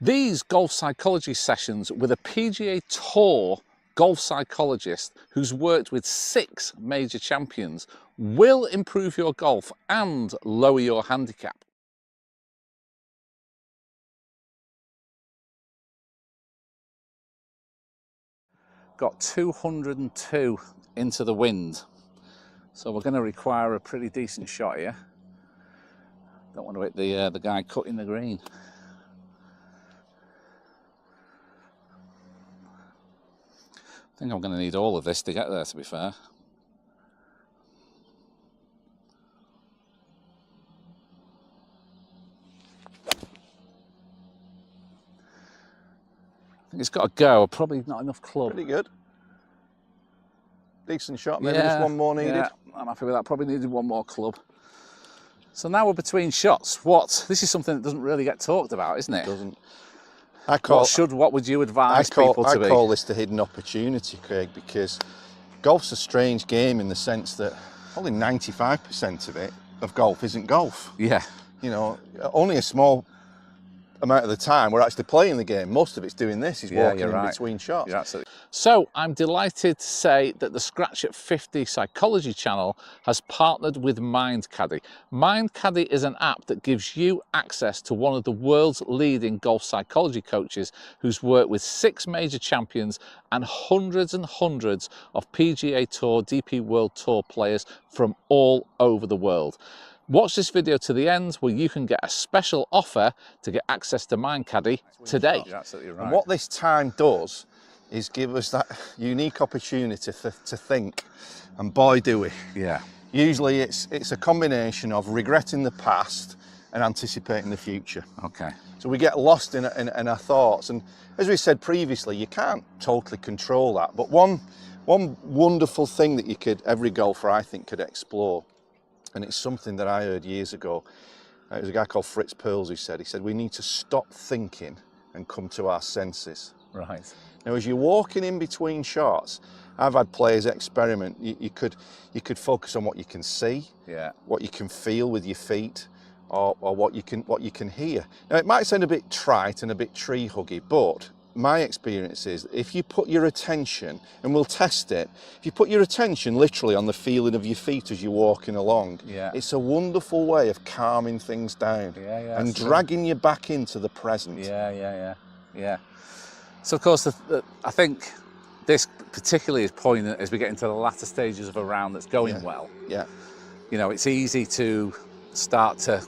These golf psychology sessions with a PGA Tour golf psychologist who's worked with 6 major champions will improve your golf and lower your handicap. Got 202 into the wind, so we're going to require a pretty decent shot here. Don't want to hit the guy cutting the green. I think I'm going to need all of this to get there, to be fair. I think it's got to go. Probably not enough club. Pretty good. Decent shot, maybe just one more needed. Yeah, I'm happy with that. Probably needed one more club. So now we're between shots. This is something that doesn't really get talked about, isn't it? It doesn't. What would you advise people to be? I call this the hidden opportunity, Craig, because golf's a strange game in the sense that only 95% of golf isn't golf. Yeah. You know, only a small amount of the time we're actually playing the game. Most of it's doing this, is walking in between shots. You're absolutely. So I'm delighted to say that the Scratch at 50 Psychology channel has partnered with MindCaddy. MindCaddy is an app that gives you access to one of the world's leading golf psychology coaches who's worked with 6 major champions and hundreds of PGA Tour, DP World Tour players from all over the world. Watch this video to the end where you can get a special offer to get access to MindCaddy today. You're absolutely right. And what this time does is give us that unique opportunity to think, and boy do we. Yeah. Usually it's a combination of regretting the past and anticipating the future. Okay. So we get lost in our thoughts, and as we said previously, you can't totally control that, but one wonderful thing that every golfer I think could explore, and it's something that I heard years ago. It was a guy called Fritz Perls who said, we need to stop thinking and come to our senses. Right. Now, as you're walking in between shots, I've had players experiment. You could focus on what you can see, what you can feel with your feet, or what you can hear. Now, it might sound a bit trite and a bit tree huggy, but my experience is if you put your attention, and we'll test it, if you put your attention literally on the feeling of your feet as you're walking along, it's a wonderful way of calming things down and dragging you back into the present. Yeah. So of course, I think this particularly is poignant as we get into the latter stages of a round that's going well. Yeah. You know, it's easy to start to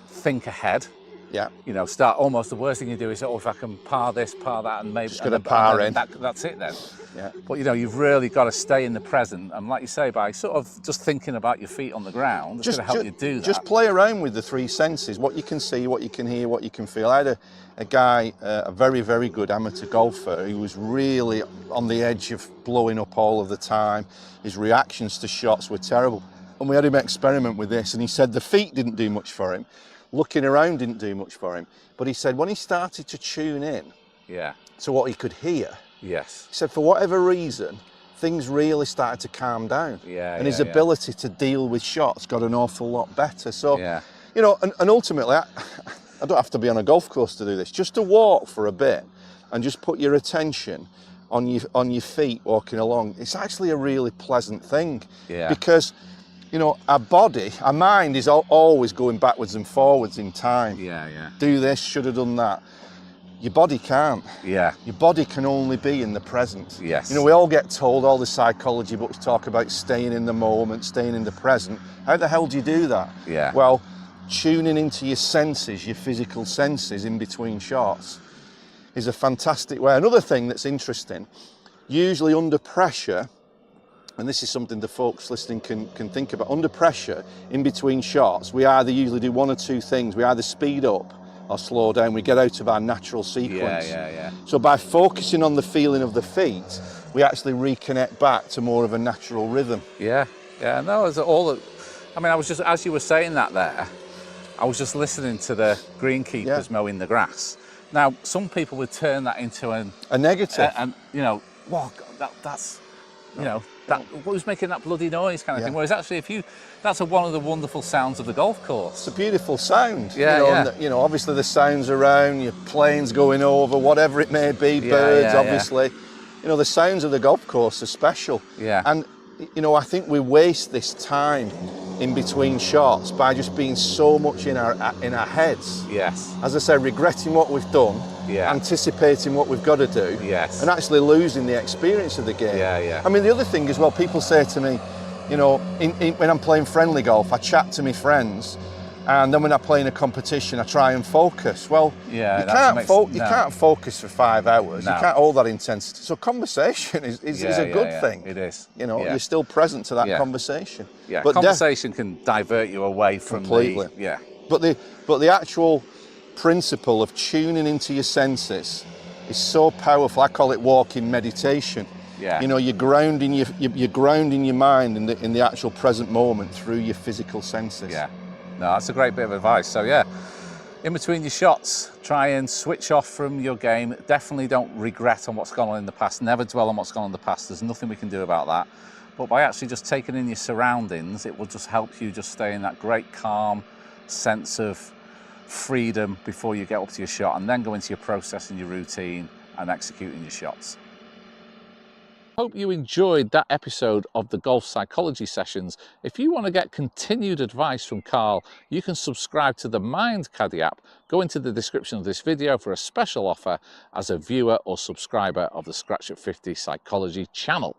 think ahead. Yeah. You know, almost the worst thing you do is, if I can par this, par that, and maybe just going to par in. That's it then. Yeah. But you know, you've really got to stay in the present, and like you say, by sort of just thinking about your feet on the ground, it's going to help you do that. Just play around with the 3 senses: what you can see, what you can hear, what you can feel. I had a guy, a very, very good amateur golfer, who was really on the edge of blowing up all of the time. His reactions to shots were terrible, and we had him experiment with this, and he said the feet didn't do much for him. Looking around didn't do much for him, but he said when he started to tune in to what he could hear, he said for whatever reason, things really started to calm down, and his ability to deal with shots got an awful lot better. So, you know, and ultimately, I don't have to be on a golf course to do this. Just to walk for a bit and just put your attention on your feet walking along, it's actually a really pleasant thing, because you know, our mind is always going backwards and forwards in time. Do this, should have done that. Your body can't. Your body can only be in the present. You know, we all get told, all the psychology books talk about staying in the moment, staying in the present. How the hell do you do that? Well, tuning into your senses, your physical senses in between shots is a fantastic way. Another thing that's interesting, usually under pressure, and this is something the folks listening can think about. Under pressure, in between shots, we either usually do 1 or 2 things. We either speed up or slow down. We get out of our natural sequence. So by focusing on the feeling of the feet, we actually reconnect back to more of a natural rhythm. No, it's all. I mean, I was just, as you were saying that there, I was just listening to the greenkeepers mowing the grass. Now, some people would turn that into a negative. And you know, wow, that's you know, that who's making that bloody noise kind of Yeah. thing. Whereas actually, that's one of the wonderful sounds of the golf course. It's a beautiful sound. Yeah, you know, yeah. And, obviously the sounds around, your planes going over, whatever it may be, birds, obviously. The sounds of the golf course are special. Yeah. And, I think we waste this time in between shots by just being so much in our heads. Yes. As I say, regretting what we've done, anticipating what we've got to do, and actually losing the experience of the game. Yeah. I mean, the other thing as well, people say to me, when I'm playing friendly golf, I chat to my friends, and then when I play in a competition, I try and focus. Well, you can't focus for 5 hours. No. You can't hold that intensity. So conversation is a good thing. It is. You're still present to that conversation. Yeah, but conversation can divert you away from completely. But the actual principle of tuning into your senses is so powerful. I call it walking meditation. Yeah. You're grounding your mind in the actual present moment through your physical senses. Yeah. No, that's a great bit of advice. So yeah, in between your shots, try and switch off from your game. Definitely don't regret on what's gone on in the past. Never dwell on what's gone on in the past. There's nothing we can do about that. But by actually just taking in your surroundings, it will just help you just stay in that great calm sense of freedom before you get up to your shot, and then go into your process and your routine and executing your shots. Hope you enjoyed that episode of the Golf Psychology Sessions. If you want to get continued advice from Carl, you can subscribe to the Mind Caddy app. Go into the description of this video for a special offer as a viewer or subscriber of the Scratch at 50 Psychology channel.